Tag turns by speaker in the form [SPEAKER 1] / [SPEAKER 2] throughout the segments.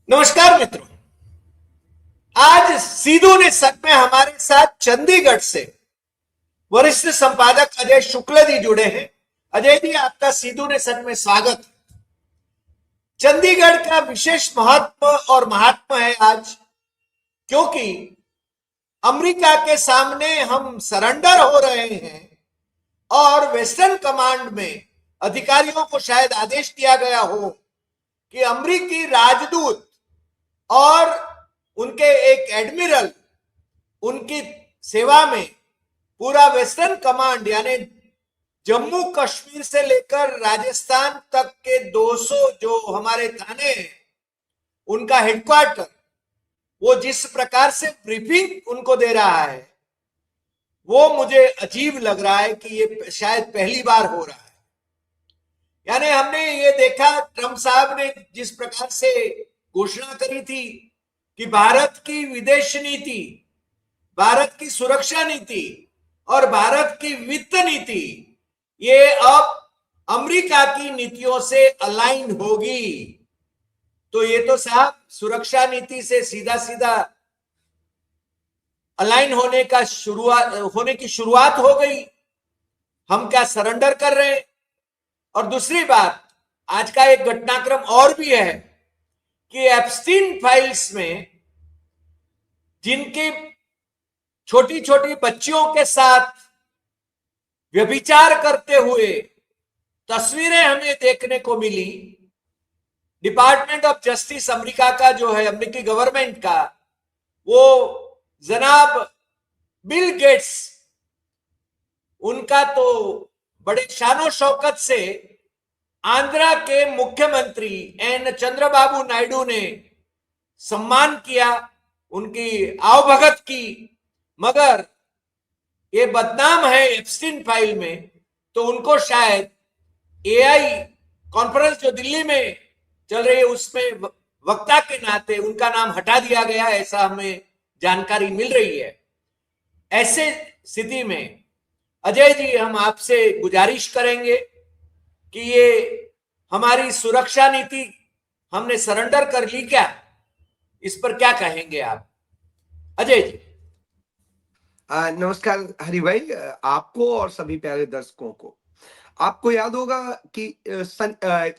[SPEAKER 1] नमस्कार मित्रों। आज सीधू ने सच में हमारे साथ चंडीगढ़ से वरिष्ठ संपादक अजय शुक्ल जी जुड़े हैं। अजय जी, आपका सीधू ने सच में स्वागत। चंडीगढ़ का विशेष महत्व और महात्मा है आज, क्योंकि अमेरिका के सामने हम सरेंडर हो रहे हैं और वेस्टर्न कमांड में अधिकारियों को शायद आदेश दिया गया हो कि अमेरिकी राजदूत और उनके एक एडमिरल, उनकी सेवा में पूरा वेस्टर्न कमांड यानी जम्मू कश्मीर से लेकर राजस्थान तक के 200 जो हमारे थाने हैं, उनका हेडक्वार्टर, वो जिस प्रकार से ब्रीफिंग उनको दे रहा है, वो मुझे अजीब लग रहा है कि ये शायद पहली बार हो रहा है। यानी हमने ये देखा, ट्रंप साहब ने जिस प्रकार से घोषणा करी थी कि भारत की विदेश नीति, भारत की सुरक्षा नीति और भारत की वित्त नीति ये अब अमेरिका की नीतियों से अलाइन होगी। तो ये तो साहब सुरक्षा नीति से सीधा सीधा अलाइन होने की शुरुआत हो गई। हम क्या सरेंडर कर रहे हैं? और दूसरी बात, आज का एक घटनाक्रम और भी है कि एप्स्टीन फाइल्स में जिनकी छोटी छोटी बच्चियों के साथ व्यभिचार करते हुए तस्वीरें हमें देखने को मिली, डिपार्टमेंट ऑफ जस्टिस अमेरिका का जो है, अमेरिकी गवर्नमेंट का, वो जनाब बिल गेट्स, उनका तो बड़े शानो शौकत से आंध्रा के मुख्यमंत्री एन चंद्रबाबू नायडू ने सम्मान किया, उनकी आवभगत की। मगर ये बदनाम है एप्स्टीन फाइल में, तो उनको शायद एआई कॉन्फ्रेंस जो दिल्ली में चल रही है उसमें वक्ता के नाते उनका नाम हटा दिया गया, ऐसा हमें जानकारी मिल रही है। ऐसे स्थिति में अजय जी, हम आपसे गुजारिश करेंगे कि ये हमारी सुरक्षा नीति हमने सरेंडर कर ली क्या? इस पर क्या कहेंगे आप अजय जी?
[SPEAKER 2] नमस्कार हरि भाई, आपको और सभी प्यारे दर्शकों को। आपको याद होगा कि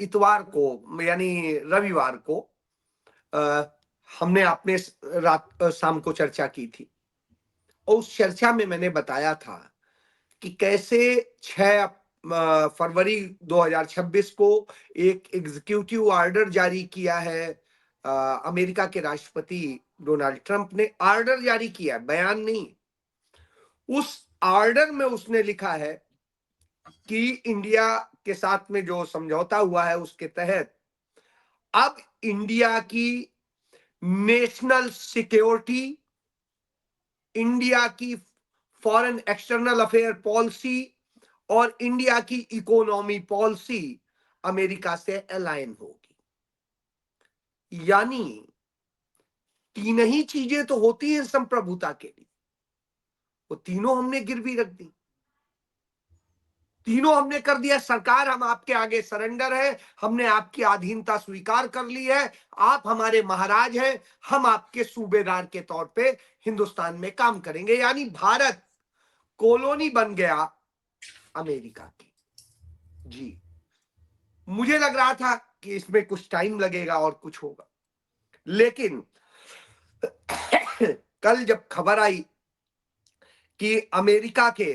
[SPEAKER 2] इतवार को यानी रविवार को हमने अपने रात शाम को चर्चा की थी, और उस चर्चा में मैंने बताया था कि कैसे 6 फरवरी 2026 को एक एग्जीक्यूटिव ऑर्डर जारी किया है। अमेरिका के राष्ट्रपति डोनाल्ड ट्रंप ने ऑर्डर जारी किया, बयान नहीं। उस ऑर्डर में उसने लिखा है कि इंडिया के साथ में जो समझौता हुआ है उसके तहत अब इंडिया की नेशनल सिक्योरिटी, इंडिया की फॉरेन एक्सटर्नल अफेयर पॉलिसी और इंडिया की इकोनॉमी पॉलिसी अमेरिका से अलाइन होगी। यानी तीन ही चीजें तो होती हैं संप्रभुता के लिए, वो तीनों हमने गिरवी रख दी, तीनों हमने कर दिया। सरकार, हम आपके आगे सरेंडर है, हमने आपकी अधीनता स्वीकार कर ली है, आप हमारे महाराज हैं, हम आपके सूबेदार के तौर पे हिंदुस्तान में काम करेंगे। यानी भारत कॉलोनी बन गया अमेरिका की। जी, मुझे लग रहा था कि इसमें कुछ टाइम लगेगा और कुछ होगा, लेकिन कल जब खबर आई कि अमेरिका के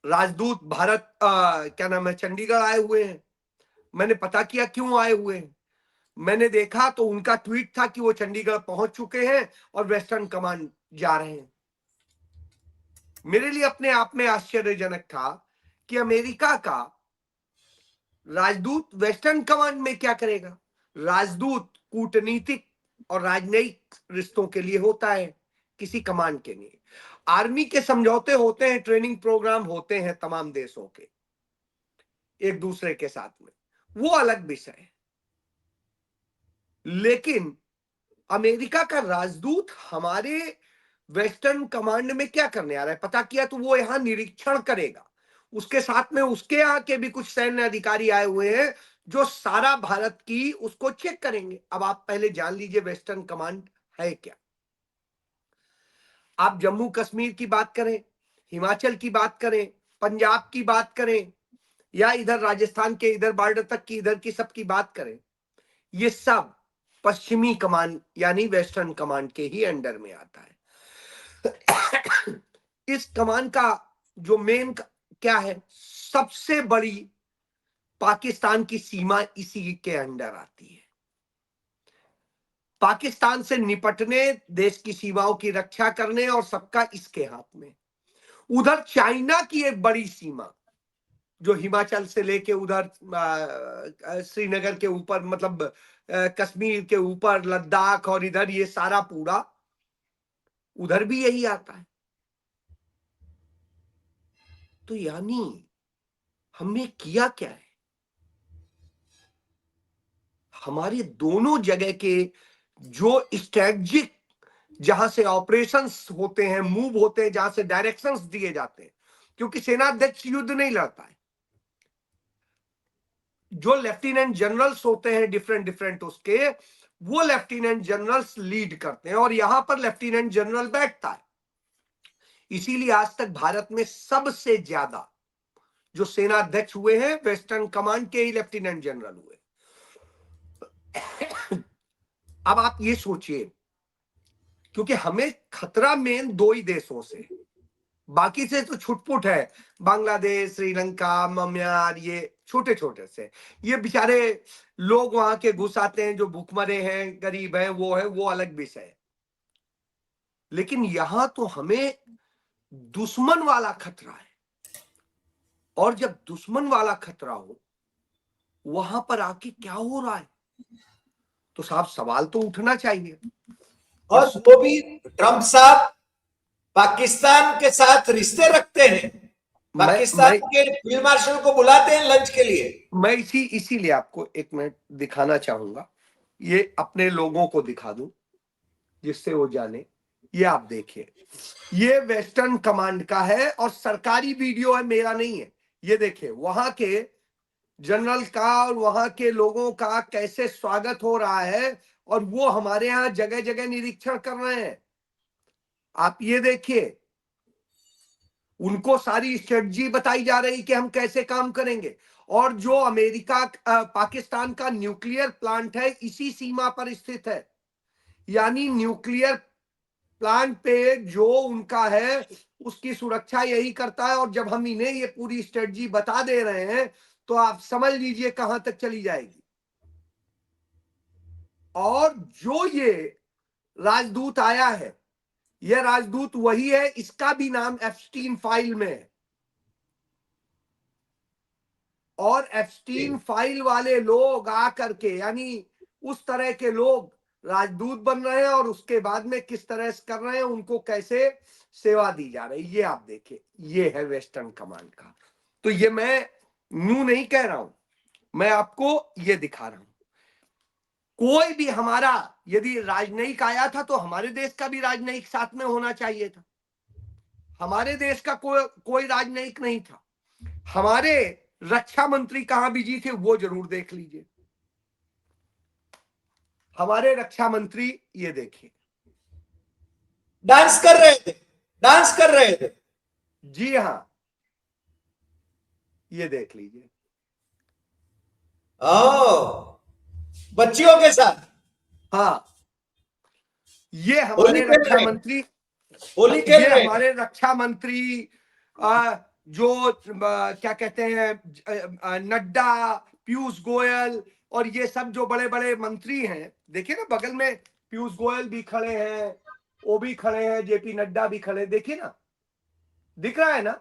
[SPEAKER 2] राजदूत भारत क्या नाम है, चंडीगढ़ आए हुए हैं, मैंने पता किया क्यों आए हुए हैं। मैंने देखा तो उनका ट्वीट था कि वो चंडीगढ़ पहुंच चुके हैं और वेस्टर्न कमांड जा रहे हैं। मेरे लिए अपने आप में आश्चर्यजनक था कि अमेरिका का राजदूत वेस्टर्न कमांड में क्या करेगा। राजदूत कूटनीतिक और राजनयिक रिश्तों के लिए होता है, किसी कमांड के लिए। आर्मी के समझौते होते हैं, ट्रेनिंग प्रोग्राम होते हैं तमाम देशों के एक दूसरे के साथ में, वो अलग विषय है। लेकिन अमेरिका का राजदूत हमारे वेस्टर्न कमांड में क्या करने आ रहा है? पता किया तो वो यहां निरीक्षण करेगा। उसके साथ में उसके यहाँ के भी कुछ सैन्य अधिकारी आए हुए हैं जो सारा भारत की उसको चेक करेंगे। अब आप पहले जान लीजिए वेस्टर्न कमांड है क्या। आप जम्मू कश्मीर की बात करें, हिमाचल की बात करें, पंजाब की बात करें, या इधर राजस्थान के इधर बॉर्डर तक की इधर की सबकी बात करें, ये सब पश्चिमी कमान यानी वेस्टर्न कमांड के ही अंडर में आता है। इस कमान का जो मेन क्या है, सबसे बड़ी पाकिस्तान की सीमा इसी के अंडर आती है। पाकिस्तान से निपटने, देश की सीमाओं की रक्षा करने और सबका इसके हाथ में। उधर चाइना की एक बड़ी सीमा जो हिमाचल से लेके उधर श्रीनगर के ऊपर, मतलब कश्मीर के ऊपर लद्दाख और इधर ये सारा पूरा उधर भी यही आता है। तो यानी हमने किया क्या है, हमारे दोनों जगह के जो स्ट्रेटजिक जहां से ऑपरेशंस होते हैं, मूव होते हैं, जहां से डायरेक्शंस दिए जाते हैं, क्योंकि सेनाध्यक्ष युद्ध नहीं लड़ता है, जो लेफ्टिनेंट जनरल्स होते हैं डिफरेंट डिफरेंट उसके, वो लेफ्टिनेंट जनरल्स लीड करते हैं और यहां पर लेफ्टिनेंट जनरल बैठता है। इसीलिए आज तक भारत में सबसे ज्यादा जो सेनाध्यक्ष हुए हैं वेस्टर्न कमांड के ही लेफ्टिनेंट जनरल हुए। अब आप ये सोचिए, क्योंकि हमें खतरा मेन दो ही देशों से, बाकी से तो छुटपुट है, बांग्लादेश, श्रीलंका, म्यांमार, ये छोटे छोटे से, ये बेचारे लोग वहां के घुस आते हैं जो भूखमरे हैं, गरीब हैं, वो अलग विषय है। लेकिन यहां तो हमें दुश्मन वाला खतरा है, और जब दुश्मन वाला खतरा हो, वहां पर आके क्या हो रहा है, तो साहब सवाल तो उठना चाहिए।
[SPEAKER 1] और वो भी ट्रंप साहब पाकिस्तान के साथ रिश्ते रखते हैं, पाकिस्तान
[SPEAKER 2] मैं
[SPEAKER 1] के फील्ड मार्शल को बुलाते हैं लंच के लिए।
[SPEAKER 2] मैं इसीलिए आपको एक मिनट दिखाना चाहूंगा, ये अपने लोगों को दिखा दूं जिससे वो जाने। ये आप देखिए, ये वेस्टर्न कमांड का है और सरकारी वीडियो है, मेरा नहीं है। ये देखिए वहां के जनरल का और वहां के लोगों का कैसे स्वागत हो रहा है, और वो हमारे यहाँ जगह जगह निरीक्षण कर रहे हैं। आप ये देखिए, उनको सारी स्ट्रेटजी बताई जा रही कि हम कैसे काम करेंगे। और जो अमेरिका पाकिस्तान का न्यूक्लियर प्लांट है इसी सीमा पर स्थित है, यानी न्यूक्लियर प्लांट पे जो उनका है उसकी सुरक्षा यही करता है। और जब हम इन्हें ये पूरी स्ट्रेटजी बता दे रहे हैं तो आप समझ लीजिए कहां तक चली जाएगी। और जो ये राजदूत आया है, यह राजदूत वही है, इसका भी नाम एप्स्टीन फाइल में है। और एप्स्टीन फाइल वाले लोग आकर के, यानी उस तरह के लोग राजदूत बन रहे हैं, और उसके बाद में किस तरह से कर रहे हैं, उनको कैसे सेवा दी जा रही है, ये आप देखिए। ये है वेस्टर्न कमांड का। तो ये मैं न्यू नहीं कह रहा हूं, मैं आपको ये दिखा रहा हूं। कोई भी हमारा यदि राजनयिक आया था तो हमारे देश का भी राजनयिक साथ में होना चाहिए था। हमारे देश का कोई राजनयिक नहीं था। हमारे रक्षा मंत्री कहां बिजी थे वो जरूर देख लीजिए। हमारे रक्षा मंत्री ये देखिए
[SPEAKER 1] डांस कर रहे थे, डांस कर रहे थे।
[SPEAKER 2] जी हां, ये देख लीजिए।
[SPEAKER 1] ओ, बच्चियों के साथ
[SPEAKER 2] हाँ, ये
[SPEAKER 1] होली
[SPEAKER 2] हमारे
[SPEAKER 1] खेल
[SPEAKER 2] रक्षा
[SPEAKER 1] रहे हैं,
[SPEAKER 2] मंत्री,
[SPEAKER 1] होली खेल
[SPEAKER 2] ये
[SPEAKER 1] रहे हैं।
[SPEAKER 2] हमारे रक्षा मंत्री जो क्या कहते हैं, नड्डा, पीयूष गोयल, और ये सब जो बड़े बड़े मंत्री हैं, देखिए ना बगल में पीयूष गोयल भी खड़े हैं, वो भी खड़े हैं, जेपी नड्डा भी खड़े, देखिए ना, दिख रहा है ना,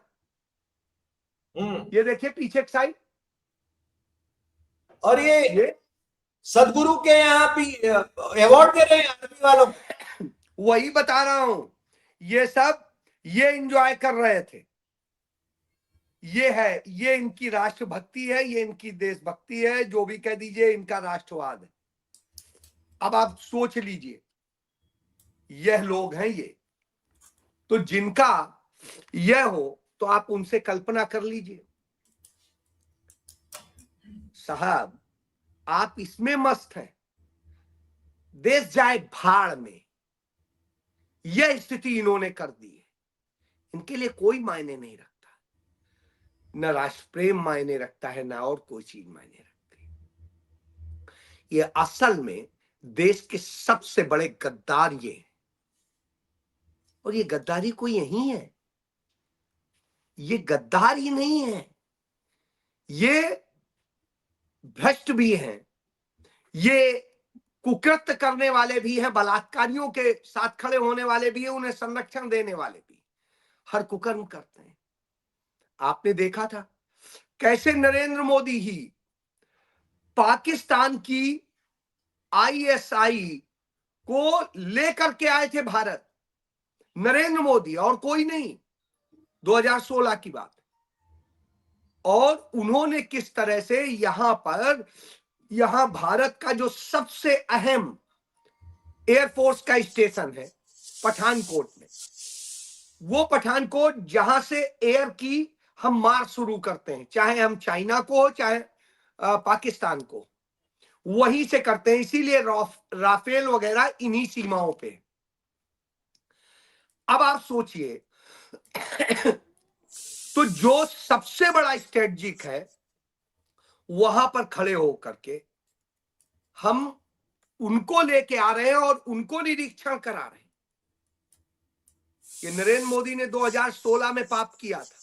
[SPEAKER 2] ये देखिए पीछे की साइड।
[SPEAKER 1] और ये
[SPEAKER 2] ये
[SPEAKER 1] सदगुरु के यहाँ भी अवार्ड दे रहे हैं आर्मी वालों को।
[SPEAKER 2] वही बता रहा हूं, ये सब ये एंजॉय कर रहे थे। ये है, ये इनकी राष्ट्रभक्ति है, ये इनकी देशभक्ति है, जो भी कह दीजिए, इनका राष्ट्रवाद है। अब आप सोच लीजिए, यह लोग हैं ये, तो जिनका यह हो तो आप उनसे कल्पना कर लीजिए। साहब आप इसमें मस्त हैं, देश जाए भाड़ में, यह स्थिति इन्होंने कर दी है। इनके लिए कोई मायने नहीं रखता, न राष्ट्र प्रेम मायने रखता है, ना और कोई चीज मायने रखती है। ये असल में देश के सबसे बड़े गद्दार ये हैं, और ये गद्दारी कोई यही है, ये गद्दार ही नहीं है, ये भ्रष्ट भी हैं, ये कुकृत्य करने वाले भी हैं, बलात्कारियों के साथ खड़े होने वाले भी हैं, उन्हें संरक्षण देने वाले भी, हर कुकर्म करते हैं। आपने देखा था कैसे नरेंद्र मोदी ही पाकिस्तान की आईएसआई को लेकर के आए थे भारत, नरेंद्र मोदी और कोई नहीं, 2016 की बात। और उन्होंने किस तरह से यहां भारत का जो सबसे अहम एयरफोर्स का स्टेशन है पठानकोट में, वो पठानकोट जहां से एयर की हम मार शुरू करते हैं, चाहे हम चाइना को हो चाहे पाकिस्तान को, वहीं से करते हैं। इसीलिए राफेल वगैरह इन्हीं सीमाओं पे। अब आप सोचिए तो जो सबसे बड़ा स्ट्रेटजिक है, वहां पर खड़े होकर के हम उनको लेके आ रहे हैं और उनको निरीक्षण करा रहे हैं। ये नरेंद्र मोदी ने 2016 में पाप किया था,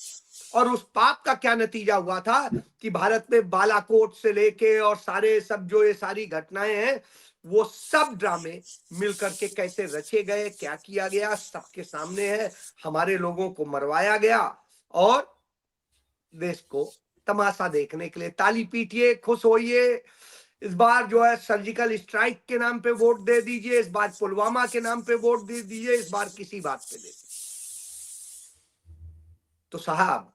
[SPEAKER 2] और उस पाप का क्या नतीजा हुआ था कि भारत में बालाकोट से लेके और सारे सब जो ये सारी घटनाएं हैं, वो सब ड्रामे मिलकर के कैसे रचे गए, क्या किया गया, सबके सामने है। हमारे लोगों को मरवाया गया, और देश को तमाशा देखने के लिए ताली पीटिए, खुश होइए। इस बार जो है सर्जिकल स्ट्राइक के नाम पे वोट दे दीजिए, इस बार पुलवामा के नाम पे वोट दे दीजिए, इस बार किसी बात पे दे दीजिए। तो साहब,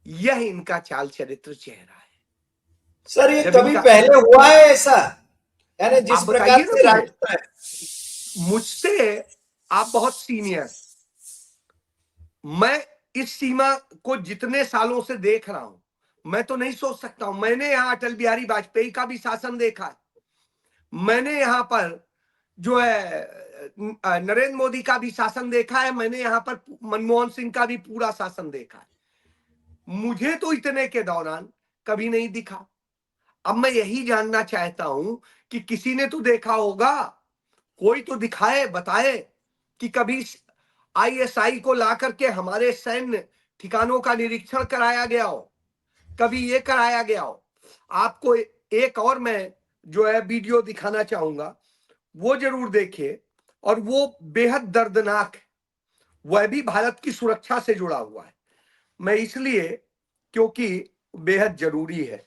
[SPEAKER 2] यह इनका चाल चरित्र चेहरा है।
[SPEAKER 1] सर ये
[SPEAKER 2] जब
[SPEAKER 1] कभी
[SPEAKER 2] इनका
[SPEAKER 1] पहले हुआ है ऐसा, यानी जिस
[SPEAKER 2] आप
[SPEAKER 1] प्रकार
[SPEAKER 2] बताइए ना
[SPEAKER 1] से
[SPEAKER 2] मुझे,
[SPEAKER 1] राजनीति है।
[SPEAKER 2] मुझसे आप बहुत सीनियर, मैं इस सीमा को जितने सालों से देख रहा हूं, मैं तो नहीं सोच सकता हूं। मैंने यहां अटल बिहारी वाजपेयी का भी शासन देखा है, मैंने यहां पर जो है नरेंद्र मोदी का भी शासन देखा है, मैंने यहां पर मनमोहन सिंह का भी पूरा शासन देखा है। मुझे तो इतने के दौरान कभी नहीं दिखा। अब मैं यही जानना चाहता हूं कि किसी ने तो देखा होगा, कोई तो दिखाए, बताए कि कभी आईएसआई को ला करके हमारे सैन्य ठिकानों का निरीक्षण कराया गया हो, कभी ये कराया गया हो। आपको एक और मैं जो है वीडियो दिखाना चाहूंगा, वो जरूर देखिए, और वो बेहद दर्दनाक है, वह भी भारत की सुरक्षा से जुड़ा हुआ है। मैं इसलिए क्योंकि बेहद जरूरी है।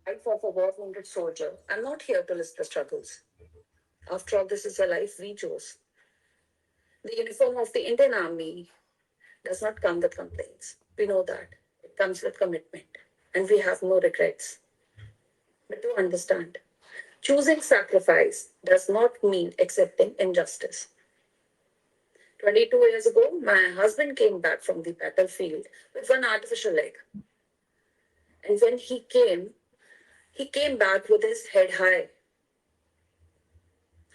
[SPEAKER 3] Life of a war-wounded soldier. I'm not here to list the struggles. After all, this is a life we chose. The uniform of the Indian Army does not come with complaints. We know that. It comes with commitment. And we have no regrets. But to understand, choosing sacrifice does not mean accepting injustice. 22 years ago, my husband came back from the battlefield with one artificial leg. And when he came back with his head high.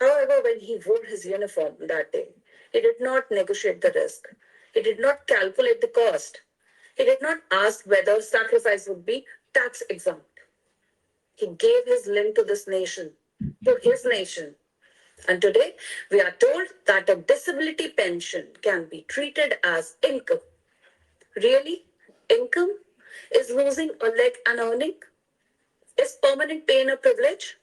[SPEAKER 3] However, when he wore his uniform that day, he did not negotiate the risk. He did not calculate the cost. He did not ask whether sacrifice would be tax exempt. He gave his limb to this nation, to his nation. And today, we are told that a disability pension can be treated as income. Really? Income? Is losing a leg an earning? Is permanent pain a privilege?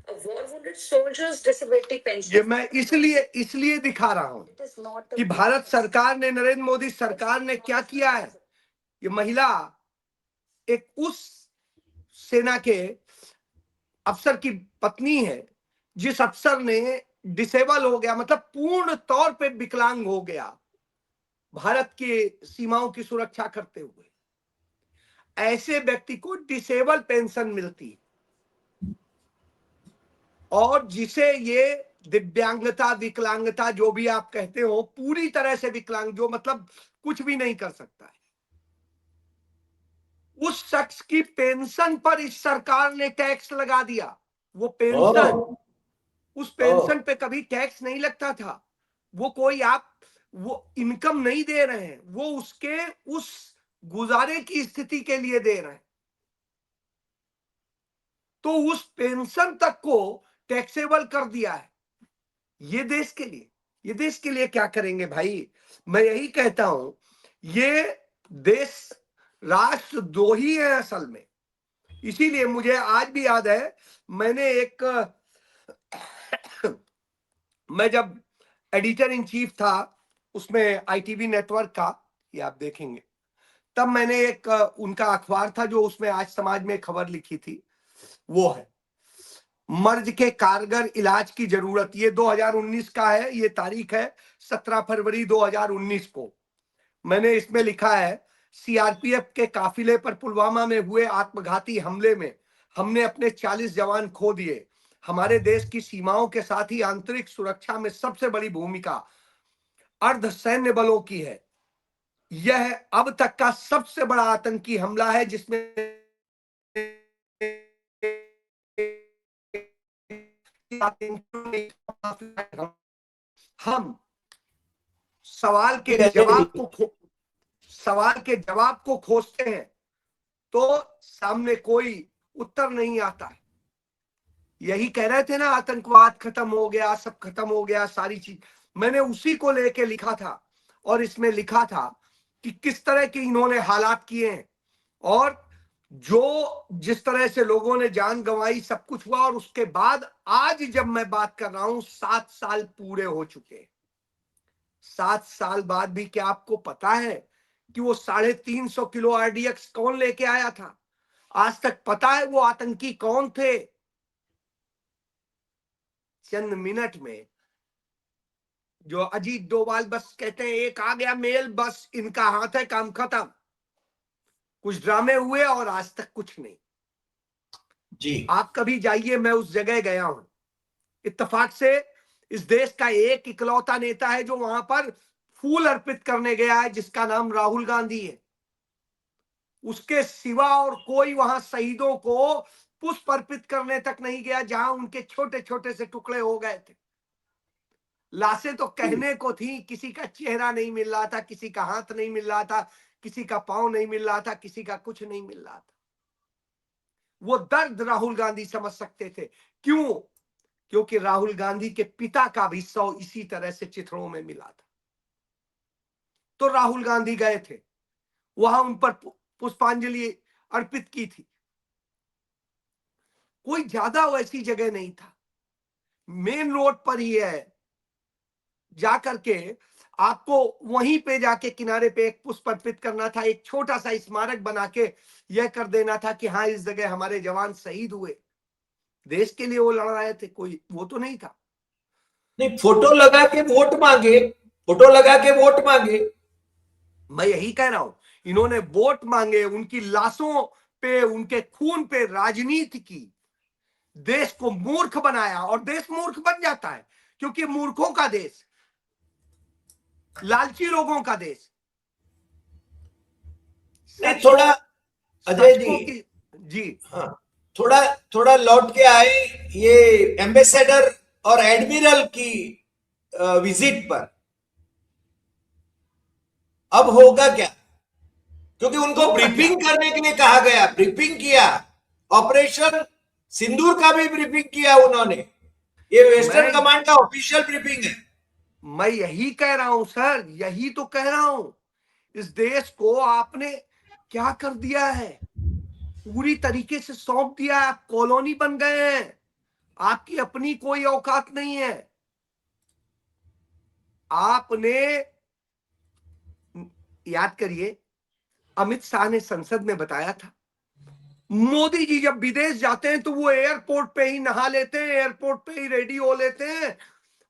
[SPEAKER 3] A war-wounded soldier's disability pension.
[SPEAKER 2] ये मैं इसलिए दिखा रहा हूं
[SPEAKER 3] It is not a
[SPEAKER 2] कि भारत सरकार ने, नरेंद्र मोदी सरकार ने क्या किया है। ये महिला एक उस सेना के अफसर की पत्नी है जिस अफसर ने डिसेबल हो गया, मतलब पूर्ण तौर पे विकलांग हो गया, भारत की सीमाओं की सुरक्षा करते हुए। ऐसे व्यक्ति को डिसेबल पेंशन मिलती, और जिसे ये दिव्यांगता, विकलांगता जो भी आप कहते हो, पूरी तरह से विकलांग, जो मतलब कुछ भी नहीं कर सकता है, उस शख्स की पेंशन पर इस सरकार ने टैक्स लगा दिया। वो पेंशन, उस पेंशन पे कभी टैक्स नहीं लगता था। वो कोई आप वो इनकम नहीं दे रहे हैं, वो उसके उस गुजारे की स्थिति के लिए दे रहे हैं। तो उस पेंशन तक को टैक्सेबल कर दिया है। ये देश के लिए, ये देश के लिए क्या करेंगे भाई? मैं यही कहता हूं, ये देश राष्ट्र दो ही है असल में। इसीलिए मुझे आज भी याद है, मैंने एक मैं जब एडिटर इन चीफ था उसमें आईटीवी नेटवर्क का, ये आप देखेंगे, तब मैंने एक उनका अखबार था जो उसमें आज समाज में खबर लिखी थी, वो है मर्ज के कारगर इलाज की जरूरत। ये 2019 का है, ये तारीख है 17 फरवरी 2019 को। मैंने इसमें लिखा है, सीआरपीएफ के काफिले पर पुलवामा में हुए आत्मघाती हमले में हमने अपने 40 जवान खो दिए। हमारे देश की सीमाओं के साथ ही आंतरिक सुरक्षा में सबसे बड़ी भूमिका अर्ध सैन्य बलों की है। यह अब तक का सबसे बड़ा आतंकी हमला है जिसमें हम सवाल के जवाब को खोजते हैं तो सामने कोई उत्तर नहीं आता है। यही कह रहे थे ना, आतंकवाद खत्म हो गया, सब खत्म हो गया, सारी चीज। मैंने उसी को लेके लिखा था और इसमें लिखा था कि किस तरह के इन्होंने हालात किए हैं और जो जिस तरह से लोगों ने जान गंवाई, सब कुछ हुआ। और उसके बाद आज जब मैं बात कर रहा हूं, 7 साल पूरे हो चुके। 7 साल बाद भी क्या आपको पता है कि वो 350 किलो आरडीएक्स कौन लेके आया था? आज तक पता है वो आतंकी कौन थे? चंद मिनट में जो अजीत डोभाल बस कहते हैं, एक आ गया मेल, बस इनका हाथ है, काम खत्म। कुछ ड्रामे हुए और आज तक कुछ नहीं।
[SPEAKER 1] जी,
[SPEAKER 2] आप कभी जाइए, मैं उस जगह गया हूं, इत्तेफाक से इस देश का एक इकलौता नेता है जो वहां पर फूल अर्पित करने गया है, जिसका नाम राहुल गांधी है। उसके सिवा और कोई वहां शहीदों को पुष्प अर्पित करने तक नहीं गया जहां उनके छोटे छोटे से टुकड़े हो गए थे। लाशें तो कहने को थी, किसी का चेहरा नहीं मिल रहा था, किसी का हाथ नहीं मिल रहा था, किसी का पांव नहीं मिल रहा था, किसी का कुछ नहीं मिल रहा था। वो दर्द राहुल गांधी समझ सकते थे। क्यों? क्योंकि राहुल गांधी के पिता का भी शव इसी तरह से चित्रों में मिला था। तो राहुल गांधी गए थे वहां, उन पर पुष्पांजलि अर्पित की थी। कोई ज्यादा वैसी जगह नहीं था, मेन रोड पर ही है। जाकर के आपको वहीं पे जाके किनारे पे एक पुष्प अर्पित करना था, एक छोटा सा स्मारक बना के यह कर देना था कि हाँ, इस जगह हमारे जवान शहीद हुए, देश के लिए वो लड़ रहे थे। कोई वो तो नहीं था।
[SPEAKER 1] नहीं, फोटो लगा के वोट मांगे, फोटो लगा के वोट मांगे।
[SPEAKER 2] मैं यही कह रहा हूं, इन्होंने वोट मांगे, उनकी लाशों पे, उनके खून पे राजनीति की, देश को मूर्ख बनाया। और देश मूर्ख बन जाता है क्योंकि मूर्खों का देश, लालची लोगों का देश।
[SPEAKER 1] नहीं, थोड़ा अजय जी,
[SPEAKER 2] जी
[SPEAKER 1] हाँ, थोड़ा थोड़ा लौट के आए ये एम्बेसडर और एडमिरल की विजिट पर। अब होगा क्या? क्योंकि उनको ब्रीफिंग करने के लिए कहा गया, ब्रीफिंग किया, ऑपरेशन सिंदूर का भी ब्रीफिंग किया उन्होंने। ये वेस्टर्न कमांड का ऑफिशियल ब्रीफिंग है।
[SPEAKER 2] मैं यही कह रहा हूं सर, यही तो कह रहा हूं। इस देश को आपने क्या कर दिया है? पूरी तरीके से सौंप दिया है। आप कॉलोनी बन गए हैं, आपकी अपनी कोई औकात नहीं है। आपने याद करिए, अमित शाह ने संसद में बताया था, मोदी जी जब विदेश जाते हैं तो वो एयरपोर्ट पे ही नहा लेते हैं, एयरपोर्ट पे ही रेडी हो लेते हैं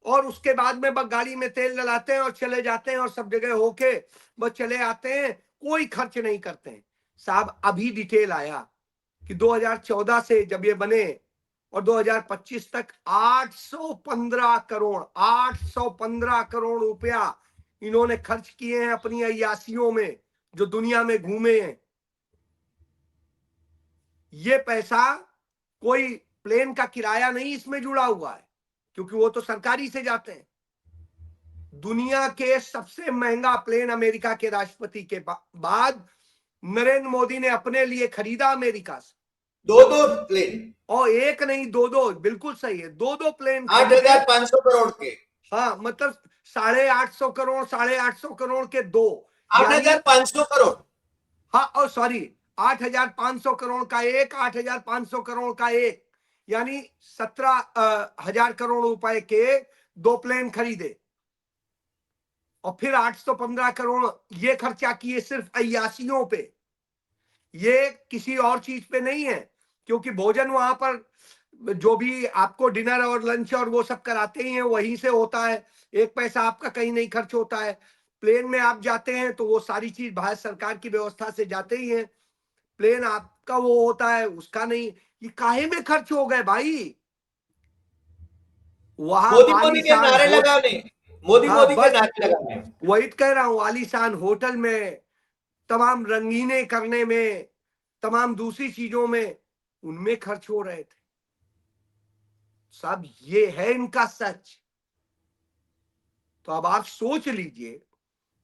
[SPEAKER 2] और उसके बाद में बस गाड़ी में तेल डलाते हैं और चले जाते हैं और सब जगह होके बस चले आते हैं, कोई खर्च नहीं करते हैं। साहब, अभी डिटेल आया कि 2014 से जब ये बने और 2025 तक 815 करोड़ रुपया इन्होंने खर्च किए हैं अपनी अय्यासियों में, जो दुनिया में घूमे हैं। ये पैसा कोई प्लेन का किराया नहीं इसमें जुड़ा हुआ है, क्योंकि वो तो सरकारी से जाते हैं। दुनिया के सबसे महंगा प्लेन अमेरिका के राष्ट्रपति के बाद नरेंद्र मोदी ने अपने लिए खरीदा अमेरिका से।
[SPEAKER 1] 2 प्लेन,
[SPEAKER 2] और एक नहीं, 2, बिल्कुल सही है, 2 प्लेन
[SPEAKER 1] 8,500 करोड़ के।
[SPEAKER 2] हाँ, मतलब 850 करोड़, 850 करोड़ के 2,
[SPEAKER 1] 8,500 करोड़।
[SPEAKER 2] हाँ, और सॉरी, 8,500 करोड़ का एक, 8,500 करोड़ का एक, यानी 17,000 करोड़ रुपए के 2 प्लेन खरीदे। और फिर 815 करोड़ ये खर्चा किए सिर्फ अय्यासियों पे, ये किसी और चीज पे नहीं है, क्योंकि भोजन वहां पर जो भी आपको डिनर और लंच और वो सब कराते ही हैं, वहीं से होता है। एक पैसा आपका कहीं नहीं खर्च होता है। प्लेन में आप जाते हैं तो वो सारी चीज भारत सरकार की व्यवस्था से जाते ही हैं। प्लेन आपका वो होता है, उसका नहीं। ये काहे में खर्च हो गए भाई? वहां
[SPEAKER 1] मोदी के
[SPEAKER 2] आलीशान
[SPEAKER 1] नारे लगाने, मोदी
[SPEAKER 2] हाँ,
[SPEAKER 1] के
[SPEAKER 2] बस
[SPEAKER 1] नारे लगाने।
[SPEAKER 2] वही कह रहा हूं, आलीशान होटल में, तमाम रंगीने करने में, तमाम दूसरी चीजों में, उनमें खर्च हो रहे थे। सब ये है इनका सच। तो अब आप सोच लीजिए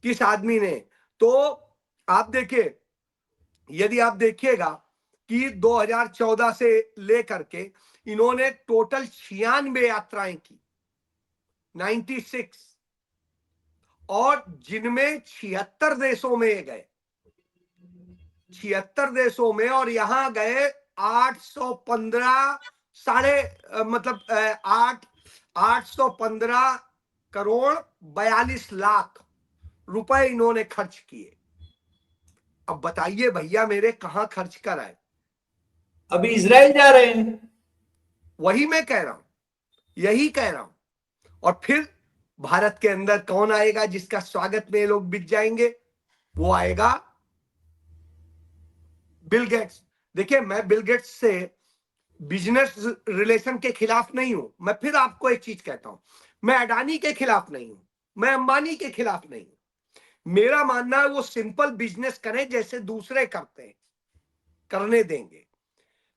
[SPEAKER 2] किस आदमी ने, तो आप देखिए, यदि आप देखिएगा कि 2014 से लेकर के इन्होंने टोटल 96 यात्राएं की, 96, और जिनमें 76 देशों में गए, 76 देशों में, और यहां गए 815 मतलब 815 करोड़ 42 लाख रुपए इन्होंने खर्च किए। अब बताइए भैया मेरे, कहां खर्च कर आए?
[SPEAKER 1] अभी इजराइल जा रहे हैं।
[SPEAKER 2] वही मैं कह रहा हूं, यही कह रहा हूं। और फिर भारत के अंदर कौन आएगा जिसका स्वागत में ये लोग बिक जाएंगे? वो आएगा बिल गेट्स। देखिए, मैं बिल गेट्स से बिजनेस रिलेशन के खिलाफ नहीं हूं। मैं फिर आपको एक चीज कहता हूं, मैं अडानी के खिलाफ नहीं हूं, मैं अंबानी के खिलाफ नहीं हूं। मेरा मानना है वो सिंपल बिजनेस करें जैसे दूसरे करते हैं, करने देंगे।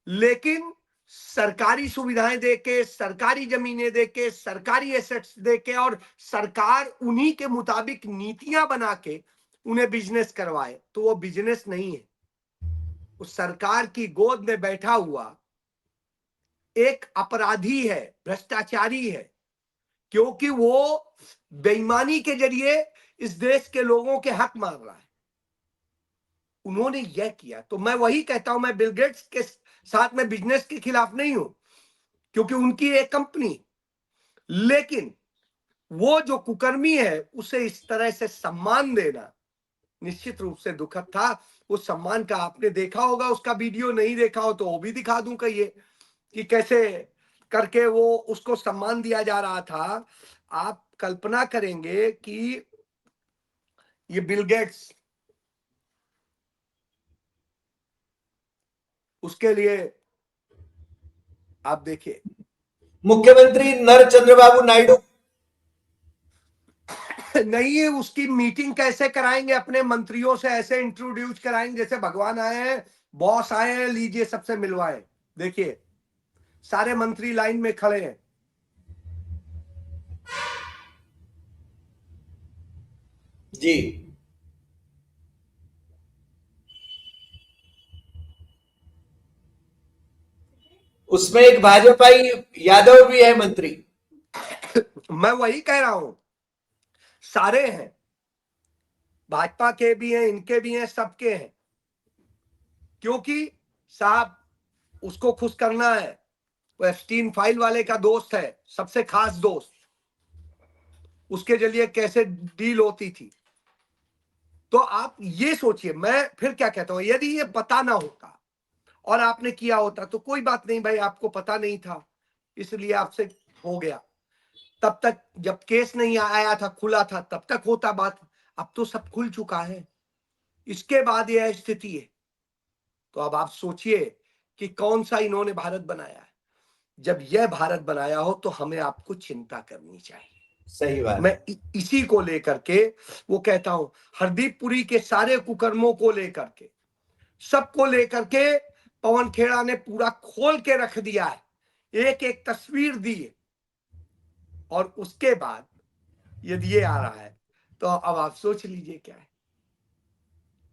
[SPEAKER 2] लेकिन सरकारी सुविधाएं देके, सरकारी जमीनें देके, सरकारी एसेट्स देके, और सरकार उन्हीं के मुताबिक नीतियां बना के उन्हें बिजनेस करवाए, तो वो बिजनेस नहीं है। उस सरकार की गोद में बैठा हुआ एक अपराधी है, भ्रष्टाचारी है, क्योंकि वो बेईमानी के जरिए इस देश के लोगों के हक मार रहा है। उन्होंने यह किया। तो मैं वही कहता हूं, मैं बिल गेट्स के साथ में बिजनेस के खिलाफ नहीं हूं, क्योंकि उनकी एक कंपनी, लेकिन वो जो कुकर्मी है उसे इस तरह से सम्मान देना निश्चित रूप से दुखद था। उस सम्मान का आपने देखा होगा, उसका वीडियो नहीं देखा हो तो वो भी दिखा दूं कहिए कि कैसे करके वो उसको सम्मान दिया जा रहा था। आप कल्पना करेंगे कि ये बिल गेट्स, उसके लिए आप देखिए,
[SPEAKER 1] मुख्यमंत्री नर चंद्रबाबू नायडू
[SPEAKER 2] नहीं है, उसकी मीटिंग कैसे कराएंगे? अपने मंत्रियों से ऐसे इंट्रोड्यूस कराएंगे जैसे भगवान आए हैं, बॉस आए हैं, लीजिए सबसे मिलवाए। देखिए, सारे मंत्री लाइन में खड़े हैं।
[SPEAKER 1] जी, उसमें एक भाजपाई यादव भी है मंत्री।
[SPEAKER 2] मैं वही कह रहा हूं, सारे हैं, भाजपा के भी हैं, इनके भी हैं, सबके हैं, क्योंकि साहब उसको खुश करना है। वो एप्स्टीन फाइल वाले का दोस्त है, सबसे खास दोस्त, उसके जरिए कैसे डील होती थी। तो आप ये सोचिए, मैं फिर क्या कहता हूं, यदि ये पता ना होता और आपने किया होता तो कोई बात नहीं भाई, आपको पता नहीं था इसलिए आपसे हो गया। तब तक जब केस नहीं आया था, खुला था, तब तक होता बात। अब तो सब खुल चुका है, इसके बाद यह स्थिति है। तो अब आप सोचिए कि कौन सा इन्होंने भारत बनाया है। जब यह भारत बनाया हो तो हमें आपको चिंता करनी चाहिए।
[SPEAKER 1] सही बात।
[SPEAKER 2] मैं इसी को लेकर के वो कहता हूं, हरदीप पुरी के सारे कुकर्मों को लेकर के, सबको लेकर के पवन खेड़ा ने पूरा खोल के रख दिया है, एक एक तस्वीर दी है, और उसके बाद यदि ये आ रहा है तो अब आप सोच लीजिए क्या है।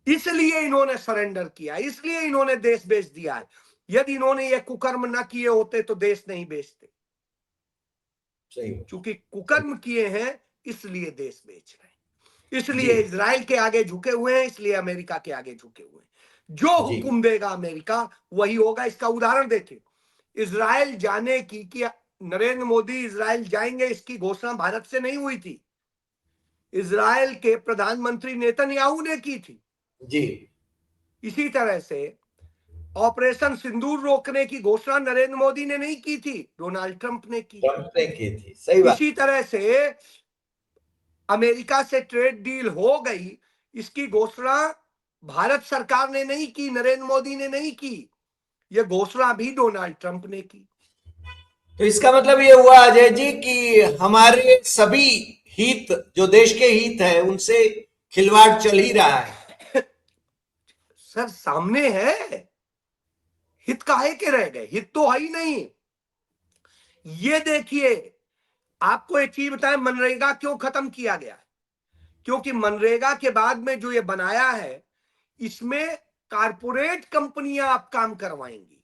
[SPEAKER 2] इसलिए इन्होंने सरेंडर किया, इसलिए इन्होंने देश बेच दिया है। यदि इन्होंने ये कुकर्म ना किए होते तो देश नहीं बेचते।
[SPEAKER 1] सही।
[SPEAKER 2] क्योंकि कुकर्म किए हैं इसलिए देश बेच रहे हैं, इसलिए इजराइल के आगे झुके हुए हैं, इसलिए अमेरिका के आगे झुके हुए हैं। जो हुक्म देगा अमेरिका वही होगा। इसका उदाहरण देखिए, इजराइल जाने की कि नरेंद्र मोदी इजराइल जाएंगे, इसकी घोषणा भारत से नहीं हुई थी, इजराइल के प्रधानमंत्री नेतन्याहू ने की थी
[SPEAKER 1] जी।
[SPEAKER 2] इसी तरह से ऑपरेशन सिंदूर रोकने की घोषणा नरेंद्र मोदी ने नहीं की थी, डोनाल्ड ट्रंप ने की
[SPEAKER 1] थी। सही बात।
[SPEAKER 2] इसी तरह से अमेरिका से ट्रेड डील हो गई, इसकी घोषणा भारत सरकार ने नहीं की, नरेंद्र मोदी ने नहीं की, यह घोषणा भी डोनाल्ड ट्रंप ने की।
[SPEAKER 1] तो इसका मतलब ये हुआ अजय जी कि हमारे सभी हित, जो देश के हित है, उनसे खिलवाड़ चल ही रहा है।
[SPEAKER 2] सर सामने है, हित काहे के रह गए? हित तो है ही नहीं। ये देखिए, आपको एक चीज बताएं, मनरेगा क्यों खत्म किया गया? क्योंकि मनरेगा के बाद में जो ये बनाया है, इसमें कारपोरेट कंपनियां आप काम करवाएंगी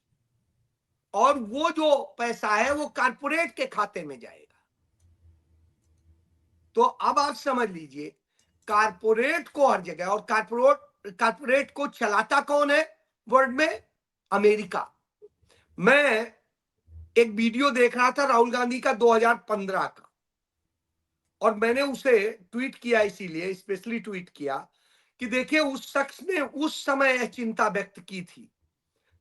[SPEAKER 2] और वो जो पैसा है वो कारपोरेट के खाते में जाएगा। तो अब आप समझ लीजिए, कारपोरेट को हर जगह, और कारपोरेट को चलाता कौन है वर्ल्ड में? अमेरिका। मैं एक वीडियो देख रहा था राहुल गांधी का 2015 का, और मैंने उसे ट्वीट किया, इसीलिए स्पेशली ट्वीट किया कि देखिए उस शख्स ने उस समय यह चिंता व्यक्त की थी,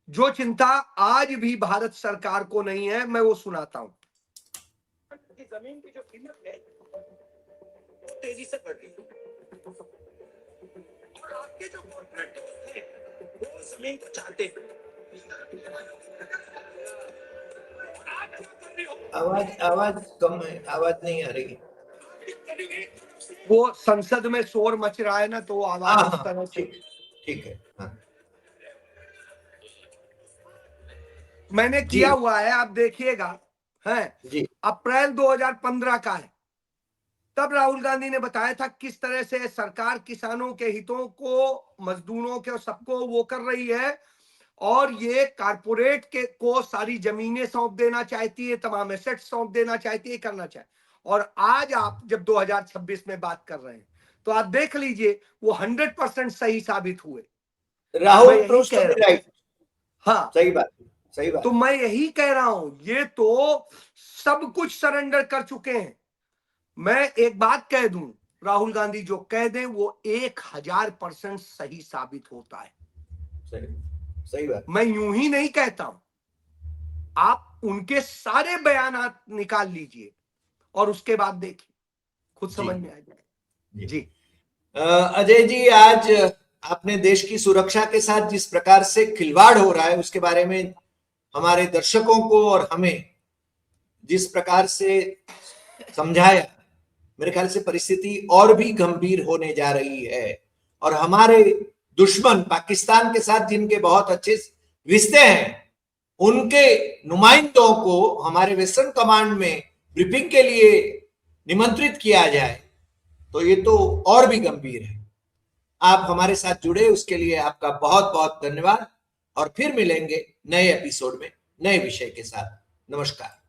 [SPEAKER 2] जो चिंता आज भी भारत सरकार को नहीं है। मैं वो सुनाता हूं। जमीन की जो कीमत है वो तेजी से बढ़ रही है, और आपके जो कॉर्पोरेट है वो जमीन को चाहते हैं।
[SPEAKER 1] आवाज कम है, आवाज नहीं आ रही।
[SPEAKER 2] वो संसद में शोर मच रहा है ना, तो आवाज इस तरह से।
[SPEAKER 1] ठीक है। हाँ।
[SPEAKER 2] मैंने किया हुआ है, आप देखिएगा, है
[SPEAKER 1] जी।
[SPEAKER 2] अप्रैल 2015 का है। तब राहुल गांधी ने बताया था किस तरह से सरकार किसानों के हितों को, मजदूरों के, सबको वो कर रही है, और ये कारपोरेट के को सारी जमीनें सौंप देना चाहती है, तमाम एसेट सौंप देना चाहती है, करना चाहे। और आज आप जब 2026 में बात कर रहे हैं तो आप देख लीजिए वो 100% सही साबित हुए।
[SPEAKER 1] Rahul proves to be right.
[SPEAKER 2] हाँ,
[SPEAKER 1] सही बात, सही बात।
[SPEAKER 2] तो मैं यही कह रहा हूं, ये तो सब कुछ सरेंडर कर चुके हैं। मैं एक बात कह दूं, राहुल गांधी जो कह दें वो 1000% सही साबित होता है।
[SPEAKER 1] सही बात।
[SPEAKER 2] मैं यूं ही नहीं कहता हूं, आप उनके सारे बयानात निकाल लीजिए और उसके बाद देखिए, खुद समझ में आ जाएगा। जी
[SPEAKER 1] अजय जी, आज आपने देश की सुरक्षा के साथ जिस प्रकार से खिलवाड़ हो रहा है उसके बारे में हमारे दर्शकों को और हमें जिस प्रकार से समझाया, मेरे ख्याल से परिस्थिति और भी गंभीर होने जा रही है, और हमारे दुश्मन पाकिस्तान के साथ जिनके बहुत अच्छे रिश्ते हैं, उनके नुमाइंदों को हमारे वेस्टर्न कमांड में ब्रीफिंग के लिए निमंत्रित किया जाए तो ये तो और भी गंभीर है। आप हमारे साथ जुड़े उसके लिए आपका बहुत बहुत धन्यवाद, और फिर मिलेंगे नए एपिसोड में नए विषय के साथ। नमस्कार।